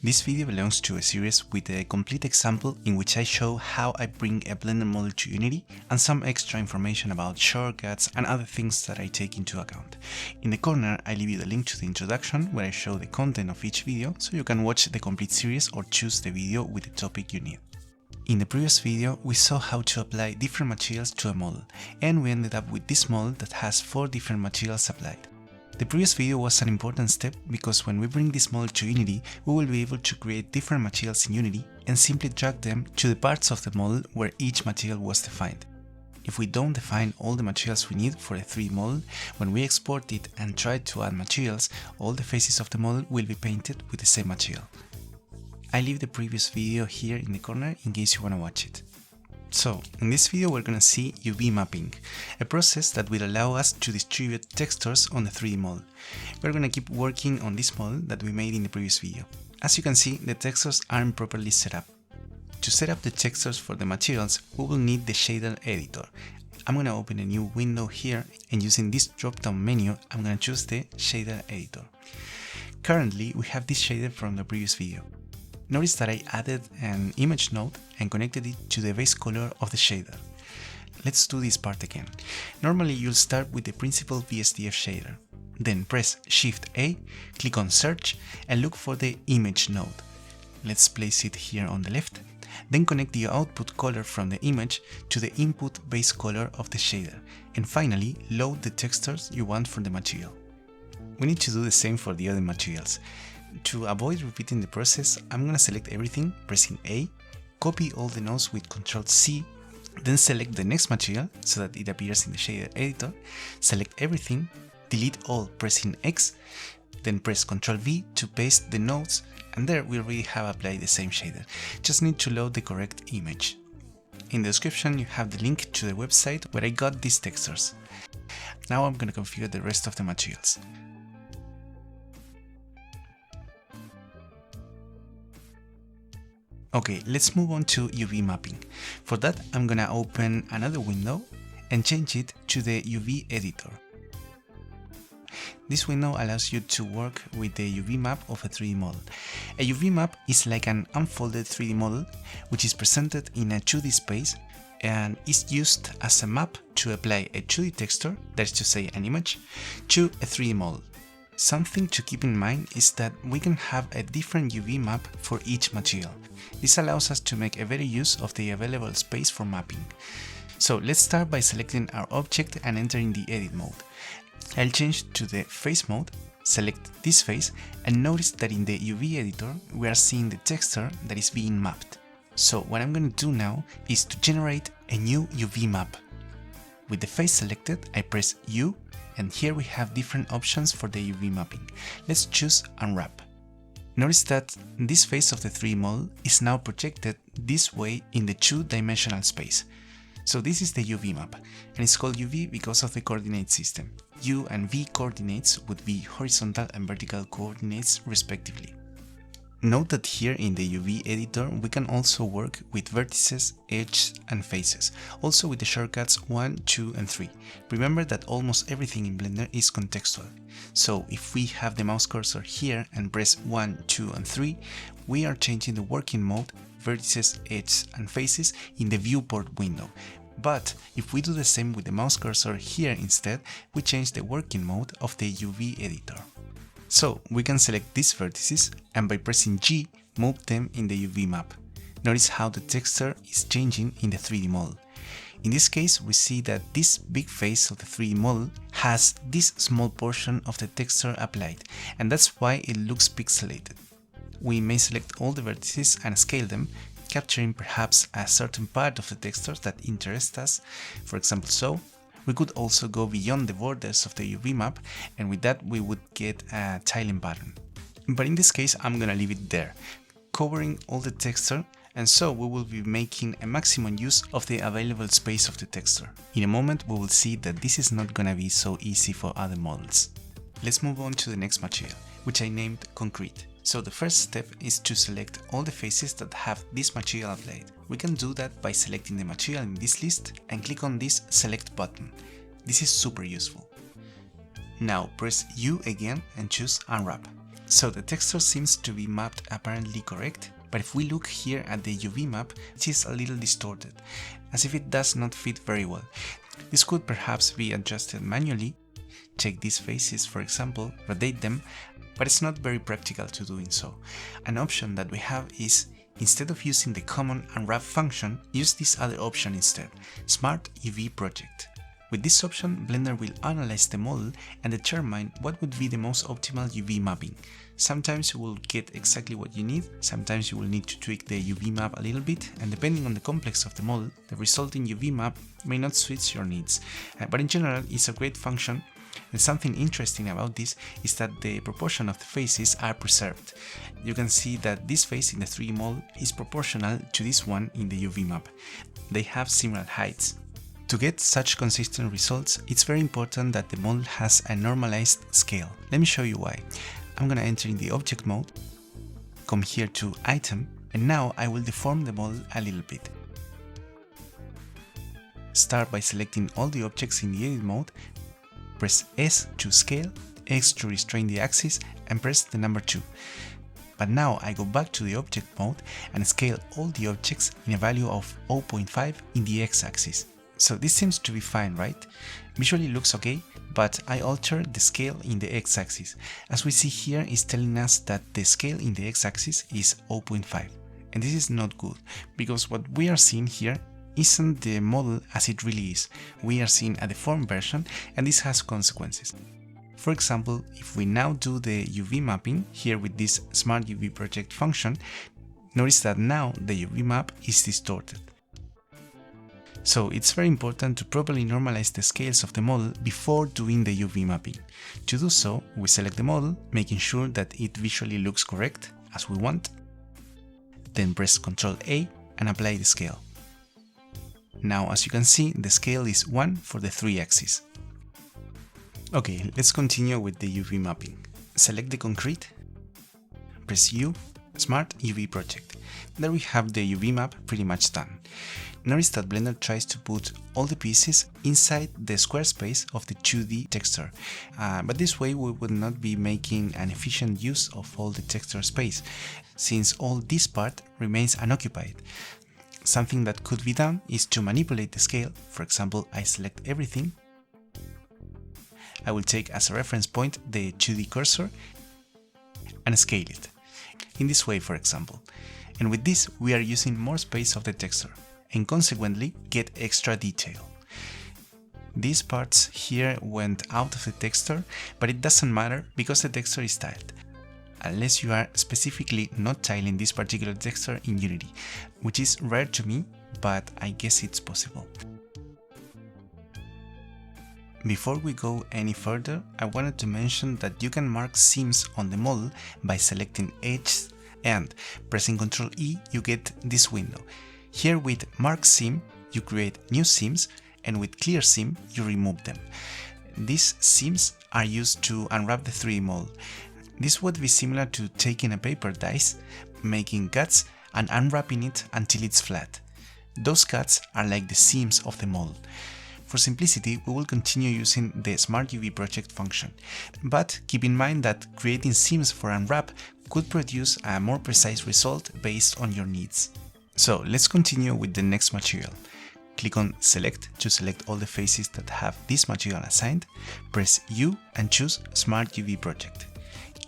This video belongs to a series with a complete example in which I show how I bring a Blender model to Unity and some extra information about shortcuts and other things that I take into account. In the corner I leave you the link to the introduction where I show the content of each video so you can watch the complete series or choose the video with the topic you need. In the previous video we saw how to apply different materials to a model, and we ended up with this model that has 4 different materials applied. The previous video was an important step because when we bring this model to Unity, we will be able to create different materials in Unity and simply drag them to the parts of the model where each material was defined. If we don't define all the materials we need for a 3D model, when we export it and try to add materials, all the faces of the model will be painted with the same material. I leave the previous video here in the corner in case you want to watch it. So, in this video we're gonna see UV mapping, a process that will allow us to distribute textures on the 3D model. We're gonna keep working on this model that we made in the previous video. As you can see, the textures aren't properly set up. To set up the textures for the materials, we will need the shader editor. I'm gonna open a new window here, and using this drop-down menu, I'm gonna choose the shader editor. Currently, we have this shader from the previous video. Notice that I added an image node and connected it to the base color of the shader. Let's do this part again. Normally you'll start with the principal VSDF shader. Then press Shift A, click on Search and look for the image node. Let's place it here on the left. Then connect the output color from the image to the input base color of the shader. And finally load the textures you want for the material. We need to do the same for the other materials. To avoid repeating the process, I'm gonna select everything, pressing A, copy all the nodes with Ctrl+C, then select the next material so that it appears in the shader editor, select everything, delete all, pressing X, then press Ctrl+V to paste the nodes, and there we already have applied the same shader. Just need to load the correct image. In the description you have the link to the website where I got these textures. Now I'm gonna configure the rest of the materials. Okay, let's move on to UV mapping. For that, I'm gonna open another window and change it to the UV editor. This window allows you to work with the UV map of a 3D model. A UV map is like an unfolded 3D model which is presented in a 2D space and is used as a map to apply a 2D texture, that is to say an image, to a 3D model. Something to keep in mind is that we can have a different UV map for each material. This allows us to make a better use of the available space for mapping. So let's start by selecting our object and entering the edit mode. I'll change to the face mode, select this face, and notice that in the UV editor we are seeing the texture that is being mapped. So what I'm going to do now is to generate a new UV map. With the face selected, I press U, and here we have different options for the UV mapping. Let's choose Unwrap. Notice that this face of the 3D model is now projected this way in the 2-dimensional space. So this is the UV map, and it's called UV because of the coordinate system. U and V coordinates would be horizontal and vertical coordinates respectively. Note that here in the UV editor we can also work with vertices, edges and faces, also with the shortcuts 1, 2 and 3. Remember that almost everything in Blender is contextual, so if we have the mouse cursor here and press 1, 2 and 3, we are changing the working mode, vertices, edges and faces in the viewport window. But if we do the same with the mouse cursor here instead, we change the working mode of the UV editor. So we can select these vertices and by pressing G, move them in the UV map. Notice how the texture is changing in the 3D model. In this case, we see that this big face of the 3D model has this small portion of the texture applied, and that's why it looks pixelated. We may select all the vertices and scale them, capturing perhaps a certain part of the textures that interest us, for example so. We could also go beyond the borders of the UV map, and with that we would get a tiling pattern. But in this case I'm gonna leave it there, covering all the texture, and so we will be making a maximum use of the available space of the texture. In a moment we will see that this is not gonna be so easy for other models. Let's move on to the next material, which I named Concrete. So the first step is to select all the faces that have this material applied. We can do that by selecting the material in this list and click on this Select button. This is super useful. Now press U again and choose Unwrap. So the texture seems to be mapped apparently correct, but if we look here at the UV map, it is a little distorted, as if it does not fit very well. This could perhaps be adjusted manually. Take these faces for example, rotate them, but it's not very practical to doing so. An option that we have is, instead of using the common unwrap function, use this other option instead, Smart UV Project. With this option, Blender will analyze the model and determine what would be the most optimal UV mapping. Sometimes you will get exactly what you need, sometimes you will need to tweak the UV map a little bit, and depending on the complex of the model, the resulting UV map may not suit your needs. But in general, it's a great function, and something interesting about this is that the proportion of the faces are preserved. You can see that this face in the 3D model is proportional to this one in the UV map. They have similar heights. To get such consistent results, it's very important that the model has a normalized scale. Let me show you why. I'm gonna enter in the object mode, come here to item, and now I will deform the model a little bit. Start by selecting all the objects in the edit mode, press S to scale, X to restrain the axis, and press the number 2. But now I go back to the object mode and scale all the objects in a value of 0.5 in the X-axis. So this seems to be fine, right? Visually looks okay, but I altered the scale in the X-axis. As we see here, it's telling us that the scale in the X-axis is 0.5. And this is not good, because what we are seeing here isn't the model as it really is. We are seeing a deformed version, and this has consequences. For example, if we now do the UV mapping here with this Smart UV Project function, notice that now the UV map is distorted. So it's very important to properly normalize the scales of the model before doing the UV mapping. To do so, we select the model, making sure that it visually looks correct, as we want. Then press Ctrl A and apply the scale. Now, as you can see, the scale is 1 for the 3 axes. Okay, let's continue with the UV mapping. Select the concrete, press U, Smart UV Project. There we have the UV map pretty much done. Notice that Blender tries to put all the pieces inside the square space of the 2D texture, but this way we would not be making an efficient use of all the texture space, since all this part remains unoccupied. Something that could be done is to manipulate the scale. For example, I select everything. I will take as a reference point the 2D cursor and scale it. In this way, for example. And with this, we are using more space of the texture, and consequently get extra detail. These parts here went out of the texture, but it doesn't matter because the texture is tiled, unless you are specifically not tiling this particular texture in Unity, which is rare to me, but I guess it's possible. Before we go any further, I wanted to mention that you can mark seams on the model by selecting Edges, and pressing Ctrl E you get this window. Here with Mark Seam, you create new seams, and with Clear Seam, you remove them. These seams are used to unwrap the 3D model. This would be similar to taking a paper dice, making cuts, and unwrapping it until it's flat. Those cuts are like the seams of the model. For simplicity, we will continue using the Smart UV Project function, but keep in mind that creating seams for unwrap could produce a more precise result based on your needs. So let's continue with the next material. Click on Select to select all the faces that have this material assigned, press U and choose Smart UV Project.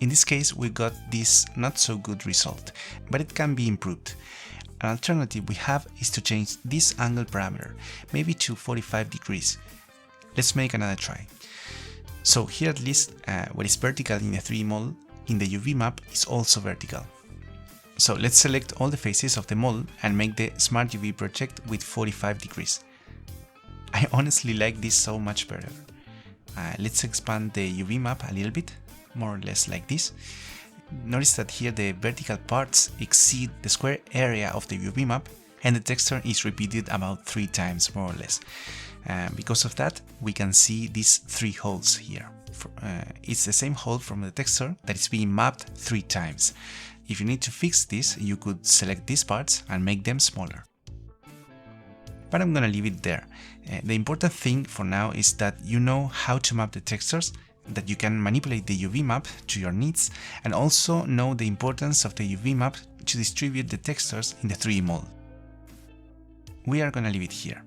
In this case, we got this not so good result, but it can be improved. An alternative we have is to change this angle parameter, maybe to 45 degrees. Let's make another try. So here at least, what is vertical in the 3D model, in the UV map is also vertical. So let's select all the faces of the model and make the Smart UV Project with 45 degrees. I honestly like this so much better. Let's expand the UV map a little bit, more or less like this. Notice that here the vertical parts exceed the square area of the UV map, and the texture is repeated about 3 times more or less. Because of that, we can see these 3 holes here. It's the same hole from the texture that is being mapped 3 times. If you need to fix this, you could select these parts and make them smaller. But I'm gonna leave it there. The important thing for now is that you know how to map the textures. that you can manipulate the UV map to your needs and also know the importance of the UV map to distribute the textures in the 3D model. We are gonna leave it here.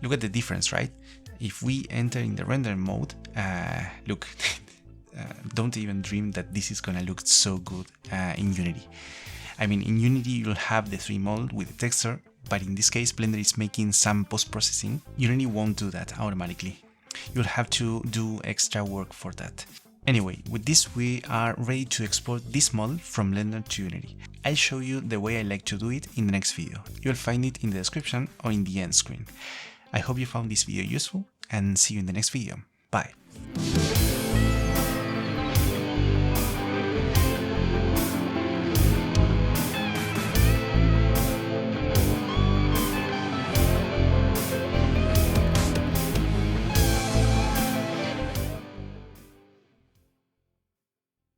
Look at the difference, right? If we enter in the render mode, look, don't even dream that this is gonna look so good in Unity. I mean, in Unity you'll have the 3D model with the texture, but in this case Blender is making some post-processing. Unity won't do that automatically. You'll have to do extra work for that. Anyway, with this we are ready to export this model from Blender to Unity. I'll show you the way I like to do it in the next video. You'll find it in the description or in the end screen. I hope you found this video useful and see you in the next video. Bye!